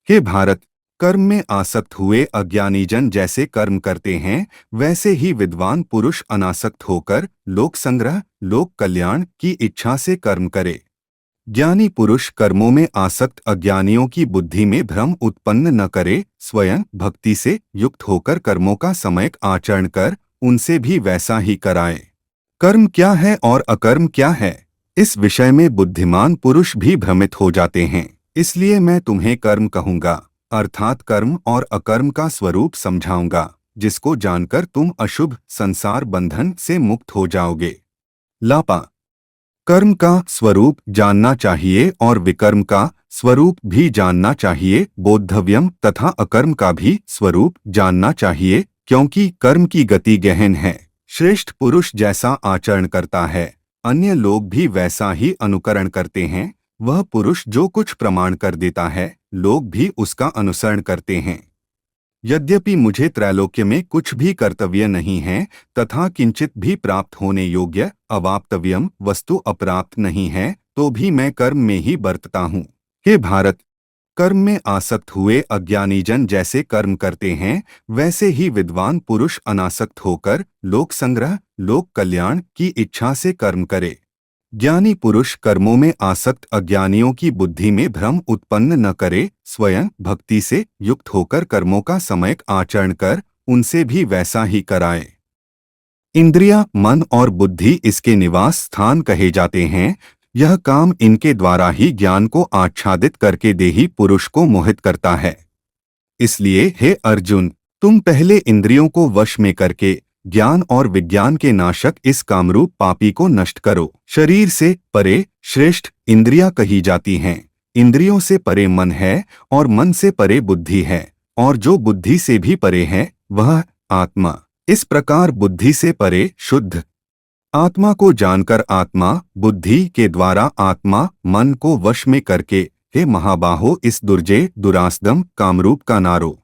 हे भारत, कर्म में आसक्त हुए अज्ञानी जन जैसे कर्म करते हैं, वैसे ही विद्वान पुरुष अनासक्त होकर लोक संग्रह, लोक कल्याण की इच्छा से कर्म करे। ज्ञानी पुरुष कर्मों में आसक्त अज्ञानियों की बुद्धि में भ्रम उत्पन्न न करे, स्वयं भक्ति से युक्त होकर कर्मों का सम्यक आचरण कर उनसे भी वैसा ही कराए। कर्म क्या है और अकर्म क्या है, इस विषय में बुद्धिमान पुरुष भी भ्रमित हो जाते हैं। इसलिए मैं तुम्हें कर्म कहूँगा, अर्थात कर्म और अकर्म का स्वरूप समझाऊंगा, जिसको जानकर तुम अशुभ संसार बंधन से मुक्त हो जाओगे। लापा, कर्म का स्वरूप जानना चाहिए और विकर्म का स्वरूप भी जानना चाहिए। बोद्धव्यम तथा अकर्म का भी स्वरूप जानना चाहिए, क्योंकि कर्म की गति गहन है। श्रेष्ठ पुरुष जैसा आचरण करता है, अन्य लोग भी वैसा ही अनुकरण करते हैं। वह पुरुष जो कुछ प्रमाण कर देता है, लोग भी उसका अनुसरण करते हैं। यद्यपि मुझे त्रैलोक्य में कुछ भी कर्तव्य नहीं है तथा किंचित भी प्राप्त होने योग्य अवाप्तव्यम वस्तु अप्राप्त नहीं है, तो भी मैं कर्म में ही बरतता हूँ। हे भारत, कर्म में आसक्त हुए अज्ञानी जन जैसे कर्म करते हैं, वैसे ही विद्वान पुरुष अनासक्त होकर लोक संग्रह, लोक कल्याण की इच्छा से कर्म करे। ज्ञानी पुरुष कर्मों में आसक्त अज्ञानियों की बुद्धि में भ्रम उत्पन्न न करे, स्वयं भक्ति से युक्त होकर कर्मों का सम्यक आचरण कर उनसे भी वैसा ही कराए। इंद्रिया, मन और बुद्धि इसके निवास स्थान कहे जाते हैं। यह काम इनके द्वारा ही ज्ञान को आच्छादित करके देही पुरुष को मोहित करता है। इसलिए हे अर्जुन, तुम पहले इंद्रियों को वश में करके ज्ञान और विज्ञान के नाशक इस कामरूप पापी को नष्ट करो। शरीर से परे श्रेष्ठ इंद्रियां कही जाती हैं। इंद्रियों से परे मन है और मन से परे बुद्धि है, और जो बुद्धि से भी परे है वह आत्मा। इस प्रकार बुद्धि से परे शुद्ध आत्मा को जानकर आत्मा बुद्धि के द्वारा आत्मा मन को वश में करके, हे महाबाहो, इस दुर्जय दुरासदम कामरूप का नारो